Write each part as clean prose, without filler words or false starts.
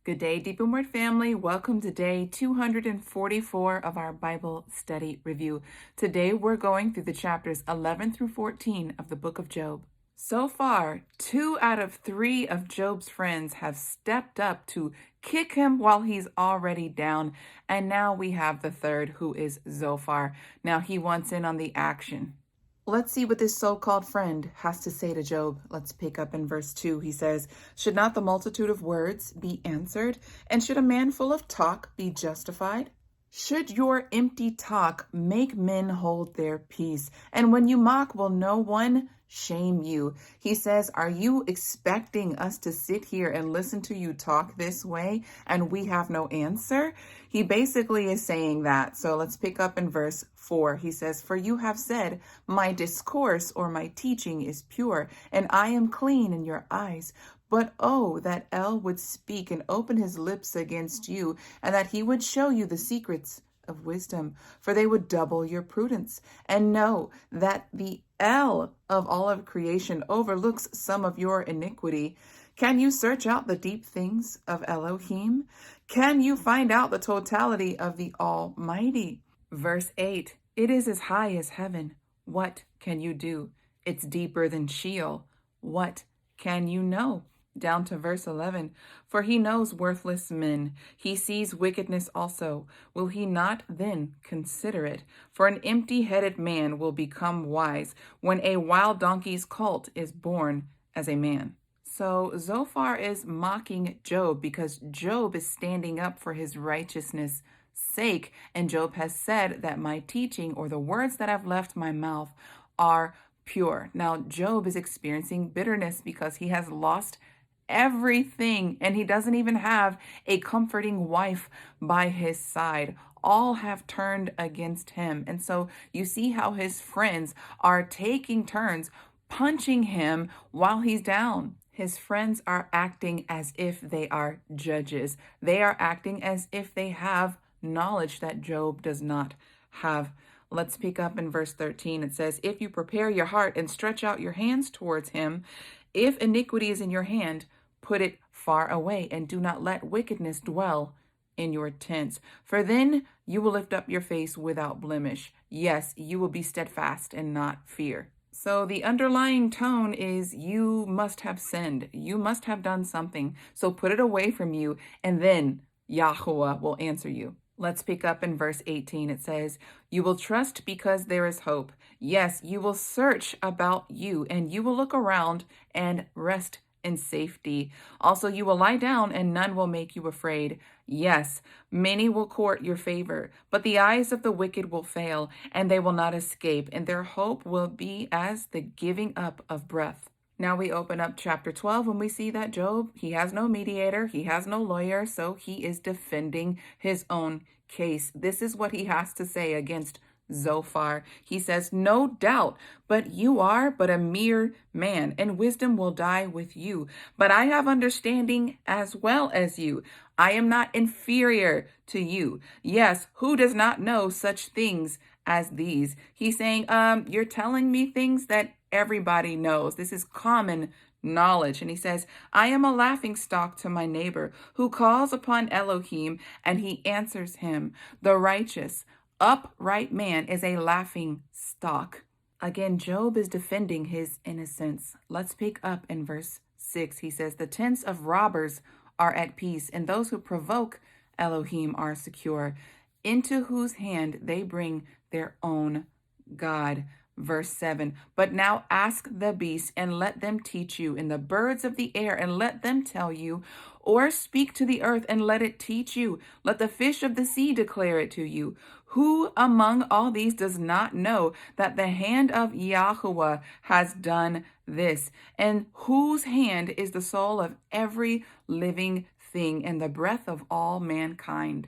Good day, Deep and Word family. Welcome to day 244 of our Bible study review. Today we're going through the chapters 11 through 14 of the book of Job. So far, 2 out of 3 of Job's friends have stepped up to kick him while he's already down. And now we have the third, who is Zophar. Now he wants in on the action. Let's see what this so-called friend has to say to Job. Let's pick up in verse 2. He says, "Should not the multitude of words be answered? And should a man full of talk be justified? Should your empty talk make men hold their peace? And when you mock, will no one shame you?" He says, are you expecting us to sit here and listen to you talk this way and we have no answer? He basically is saying that. So let's pick up in verse 4. He says, "For you have said, my discourse or my teaching is pure, and I am clean in your eyes. But oh, that El would speak and open his lips against you, and that he would show you the secrets of wisdom, for they would double your prudence. And know that the El of all of creation overlooks some of your iniquity. Can you search out the deep things of Elohim? Can you find out the totality of the Almighty?" Verse 8, "It is as high as heaven. What can you do? It's deeper than Sheol. What can you know?" Down to verse 11, "For he knows worthless men. He sees wickedness also. Will he not then consider it? For an empty-headed man will become wise when a wild donkey's colt is born as a man." So Zophar is mocking Job because Job is standing up for his righteousness' sake. And Job has said that my teaching, or the words that have left my mouth, are pure. Now, Job is experiencing bitterness because he has lost everything, and he doesn't even have a comforting wife by his side. All have turned against him. And so you see how his friends are taking turns punching him while he's down. His friends are acting as if they are judges. They are acting as if they have knowledge that Job does not have. Let's pick up in verse 13. It says, "If you prepare your heart and stretch out your hands towards him, if iniquity is in your hand, put it far away, and do not let wickedness dwell in your tents. For then you will lift up your face without blemish. Yes, you will be steadfast and not fear." So the underlying tone is you must have sinned. You must have done something. So put it away from you, and then Yahweh will answer you. Let's pick up in verse 18. It says, "You will trust because there is hope. Yes, you will search about you, and you will look around and rest in safety. Also, you will lie down, and none will make you afraid. Yes, many will court your favor, but the eyes of the wicked will fail, and they will not escape, and their hope will be as the giving up of breath." Now we open up chapter 12 and we see that Job, he has no mediator, he has no lawyer, so he is defending his own case. This is what he has to say against Zophar. He says, "No doubt, but you are but a mere man, and wisdom will die with you. But I have understanding as well as you. I am not inferior to you. Yes, who does not know such things as these?" He's saying, you're telling me things that everybody knows. This is common knowledge. And he says, "I am a laughing stock to my neighbor who calls upon Elohim, and he answers him. The righteous, upright man is a laughing stock." Again, Job is defending his innocence. Let's pick up in verse 6. He says, "The tents of robbers are at peace, and those who provoke Elohim are secure, into whose hand they bring their own God." Verse 7, "But now ask the beasts, and let them teach you, and the birds of the air, and let them tell you, or speak to the earth, and let it teach you. Let the fish of the sea declare it to you. Who among all these does not know that the hand of Yahweh has done this? And whose hand is the soul of every living thing, and the breath of all mankind?"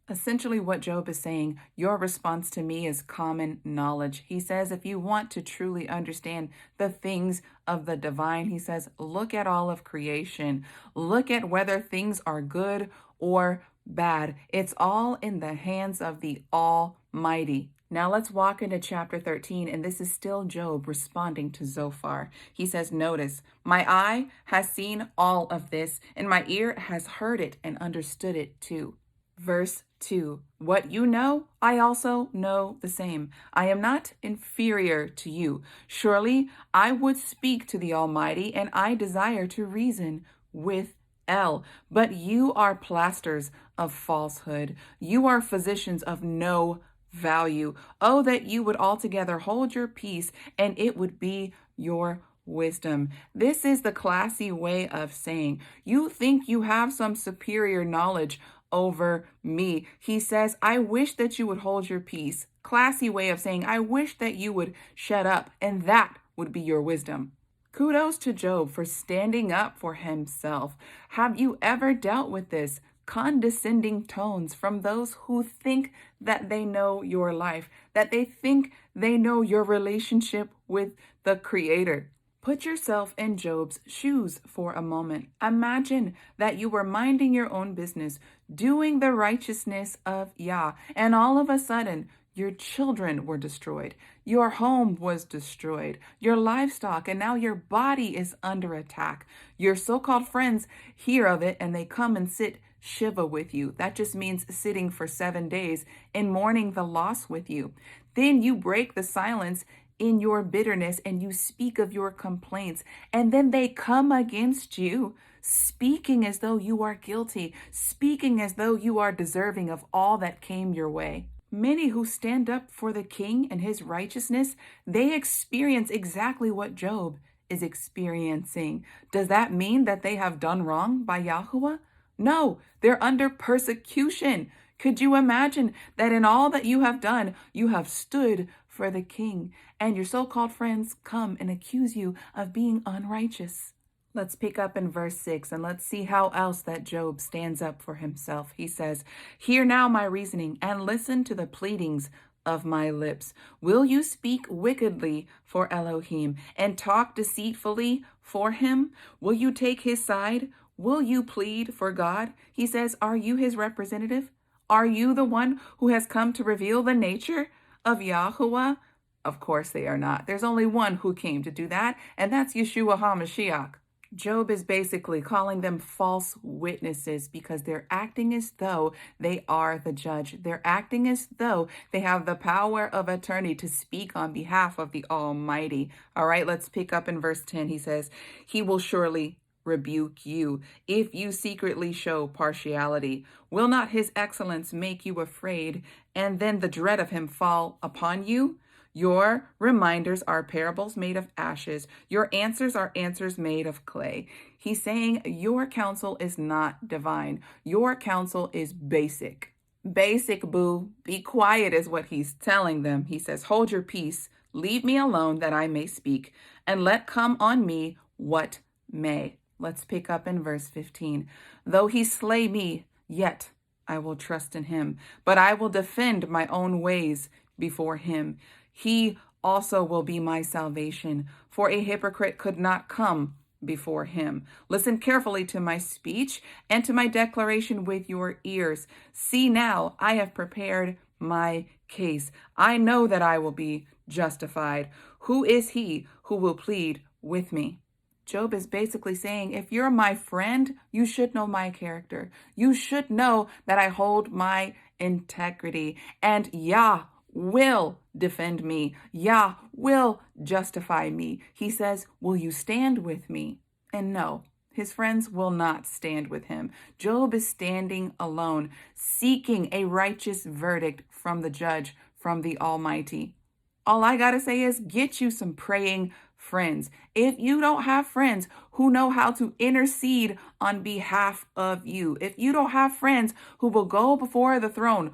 Essentially what Job is saying, your response to me is common knowledge. He says, if you want to truly understand the things of the divine, he says, look at all of creation. Look at whether things are good or bad. It's all in the hands of the Almighty. Now let's walk into chapter 13, and this is still Job responding to Zophar. He says, notice, my eye has seen all of this, and my ear has heard it and understood it too. Verse 2, what you know, I also know the same. I am not inferior to you. Surely I would speak to the Almighty, and I desire to reason with El. But you are plasters of falsehood. You are physicians of no value. Oh, that you would altogether hold your peace, and it would be your wisdom. This is the classy way of saying, you think you have some superior knowledge over me. He says, I wish that you would hold your peace. Classy way of saying, I wish that you would shut up, and that would be your wisdom. Kudos to Job for standing up for himself. Have you ever dealt with this? Condescending tones from those who think that they know your life, that they think they know your relationship with the Creator. Put yourself in Job's shoes for a moment. Imagine that you were minding your own business, doing the righteousness of Yah, and all of a sudden, your children were destroyed. Your home was destroyed. Your livestock, and now your body is under attack. Your so-called friends hear of it and they come and sit Shiva with you. That just means sitting for 7 days and mourning the loss with you. Then you break the silence in your bitterness and you speak of your complaints. And then they come against you, speaking as though you are guilty, speaking as though you are deserving of all that came your way. Many who stand up for the king and his righteousness, they experience exactly what Job is experiencing. Does that mean that they have done wrong by Yahuwah? No, they're under persecution. Could you imagine that in all that you have done, you have stood for the king, and your so-called friends come and accuse you of being unrighteous? Let's pick up in verse 6 and let's see how else that Job stands up for himself. He says, hear now my reasoning and listen to the pleadings of my lips. Will you speak wickedly for Elohim and talk deceitfully for him? Will you take his side? Will you plead for God? He says, are you his representative? Are you the one who has come to reveal the nature of Yahuwah? Of course they are not. There's only one who came to do that, and that's Yeshua HaMashiach. Job is basically calling them false witnesses because they're acting as though they are the judge. They're acting as though they have the power of attorney to speak on behalf of the Almighty. All right, let's pick up in verse 10. He says, he will surely rebuke you if you secretly show partiality. Will not his excellence make you afraid, and then the dread of him fall upon you? Your reminders are parables made of ashes. Your answers are answers made of clay. He's saying your counsel is not divine. Your counsel is basic. Basic, boo. Be quiet is what he's telling them. He says, hold your peace. Leave me alone that I may speak, and let come on me what may. Let's pick up in verse 15. Though he slay me, yet I will trust in him, but I will defend my own ways before him. He also will be my salvation, for a hypocrite could not come before him. Listen carefully to my speech and to my declaration with your ears. See now, I have prepared my case. I know that I will be justified. Who is he who will plead with me? Job is basically saying, if you're my friend, you should know my character. You should know that I hold my integrity, and Yah will defend me. Yah will justify me. He says, will you stand with me? And no, his friends will not stand with him. Job is standing alone, seeking a righteous verdict from the judge, from the Almighty. All I got to say is get you some praying friends. If you don't have friends who know how to intercede on behalf of you, if you don't have friends who will go before the throne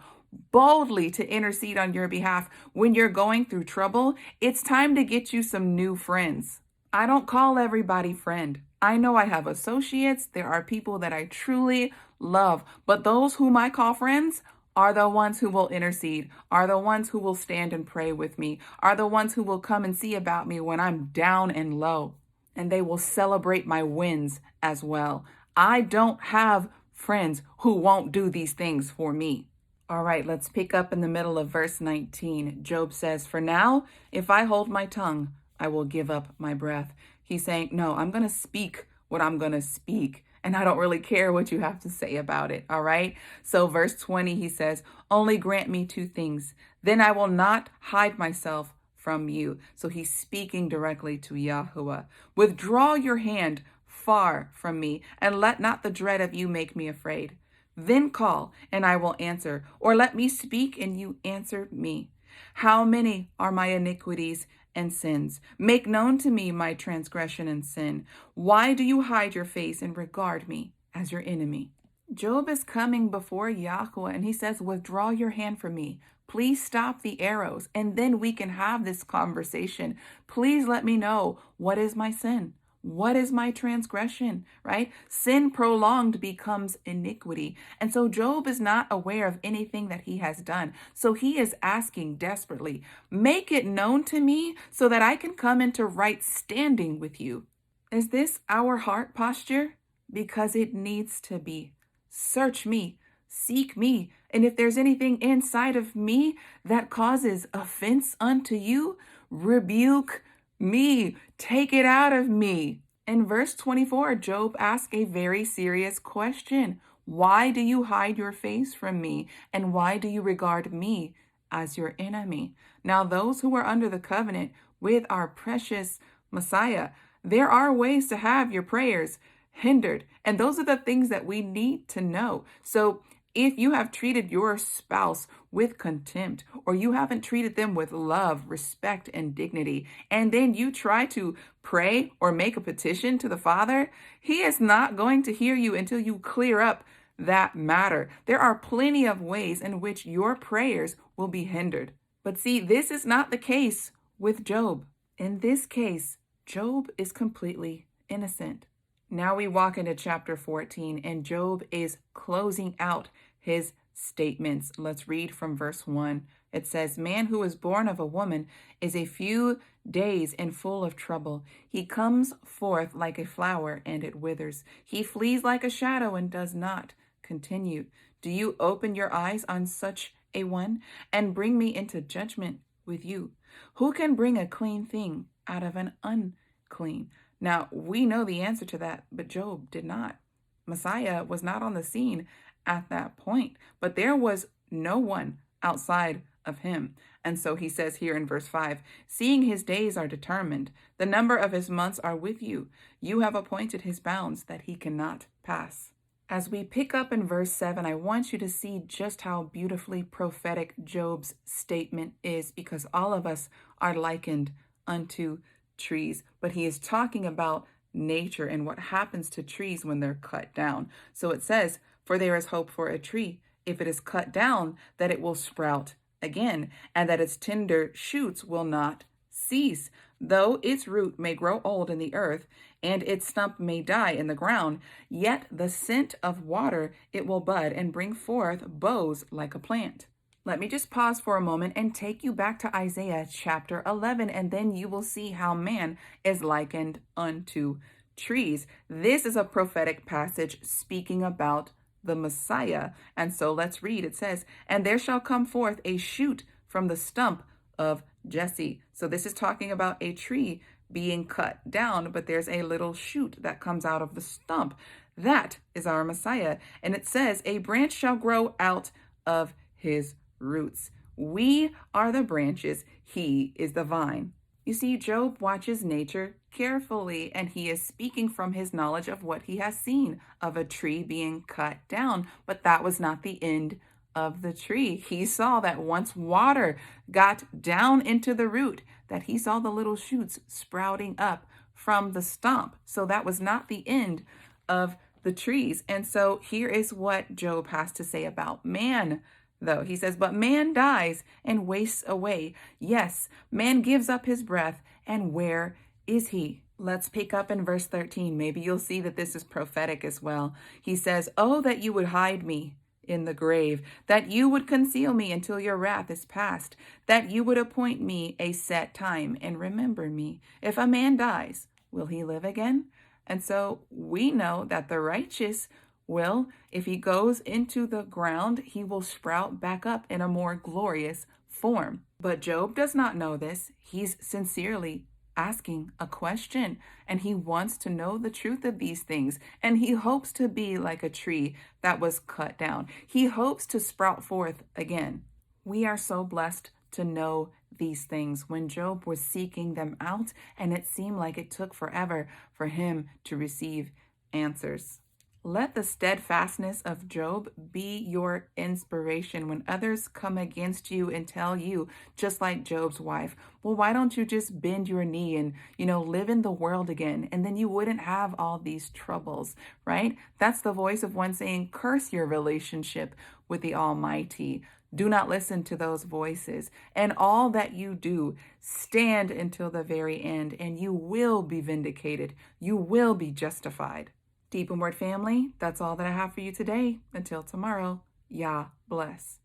boldly to intercede on your behalf when you're going through trouble, it's time to get you some new friends. I don't call everybody friend. I know I have associates. There are people that I truly love, but those whom I call friends are the ones who will intercede, are the ones who will stand and pray with me, are the ones who will come and see about me when I'm down and low, and they will celebrate my wins as well. I don't have friends who won't do these things for me. All right, let's pick up in the middle of verse 19. Job says, "For now, if I hold my tongue, I will give up my breath." He's saying, no, I'm going to speak what I'm going to speak, and I don't really care what you have to say about it. All right. So verse 20, he says, "Only grant me two things, then I will not hide myself from you." So he's speaking directly to Yahuwah. "Withdraw your hand far from me, and let not the dread of you make me afraid. Then call, and I will answer, or let me speak, and you answer me. How many are my iniquities and sins? Make known to me my transgression and sin. Why do you hide your face and regard me as your enemy?" Job is coming before Yahweh, and he says, "Withdraw your hand from me. Please stop the arrows, and then we can have this conversation. Please let me know, what is my sin? What is my transgression?" Right? Sin prolonged becomes iniquity. And so Job is not aware of anything that he has done. So he is asking desperately, "Make it known to me so that I can come into right standing with you." Is this our heart posture? Because it needs to be. Search me, seek me, and if there's anything inside of me that causes offense unto you, rebuke me, take it out of me. In verse 24, Job asks a very serious question. Why do you hide your face from me? And why do you regard me as your enemy? Now, those who are under the covenant with our precious Messiah, there are ways to have your prayers hindered. And those are the things that we need to know. So if you have treated your spouse with contempt, or you haven't treated them with love, respect, and dignity, and then you try to pray or make a petition to the Father, He is not going to hear you until you clear up that matter. There are plenty of ways in which your prayers will be hindered. But see, this is not the case with Job. In this case, Job is completely innocent. Now we walk into chapter 14, and Job is closing out his statements. Let's read from verse 1. It says, "Man who is born of a woman is a few days and full of trouble. He comes forth like a flower, and it withers. He flees like a shadow and does not continue. Do you open your eyes on such a one and bring me into judgment with you? Who can bring a clean thing out of an unclean?" Now, we know the answer to that, but Job did not. Messiah was not on the scene at that point, but there was no one outside of him. And so he says here in verse 5, "Seeing his days are determined, the number of his months are with you. You have appointed his bounds that he cannot pass." As we pick up in verse 7, I want you to see just how beautifully prophetic Job's statement is, because all of us are likened unto trees, but he is talking about nature and what happens to trees when they're cut down. So it says, "For there is hope for a tree, if it is cut down, that it will sprout again, and that its tender shoots will not cease. Though its root may grow old in the earth, and its stump may die in the ground, yet the scent of water it will bud and bring forth boughs like a plant." Let me just pause for a moment and take you back to Isaiah chapter 11, and then you will see how man is likened unto trees. This is a prophetic passage speaking about the Messiah. And so let's read. It says, "And there shall come forth a shoot from the stump of Jesse." So this is talking about a tree being cut down, but there's a little shoot that comes out of the stump. That is our Messiah. And it says, "A branch shall grow out of his roots." We are the branches, he is the vine. You see, Job watches nature carefully, and he is speaking from his knowledge of what he has seen of a tree being cut down. But that was not the end of the tree. He saw that once water got down into the root, that he saw the little shoots sprouting up from the stump. So that was not the end of the trees. And so here is what Job has to say about man, though. He says, "But man dies and wastes away. Yes, man gives up his breath, and where is he?" Let's pick up in verse 13. Maybe you'll see that this is prophetic as well. He says, "Oh, that you would hide me in the grave, that you would conceal me until your wrath is past, that you would appoint me a set time and remember me. If a man dies, will he live again?" And so we know that the righteous Well, if he goes into the ground, he will sprout back up in a more glorious form. But Job does not know this. He's sincerely asking a question, and he wants to know the truth of these things, and he hopes to be like a tree that was cut down. He hopes to sprout forth again. We are so blessed to know these things. When Job was seeking them out, and it seemed like it took forever for him to receive answers. Let the steadfastness of Job be your inspiration when others come against you and tell you, just like Job's wife, well, why don't you just bend your knee and, live in the world again? And then you wouldn't have all these troubles, right? That's the voice of one saying, curse your relationship with the Almighty. Do not listen to those voices. And all that you do, stand until the very end, and you will be vindicated. You will be justified. Deep and Word family, that's all that I have for you today. Until tomorrow, Yah bless.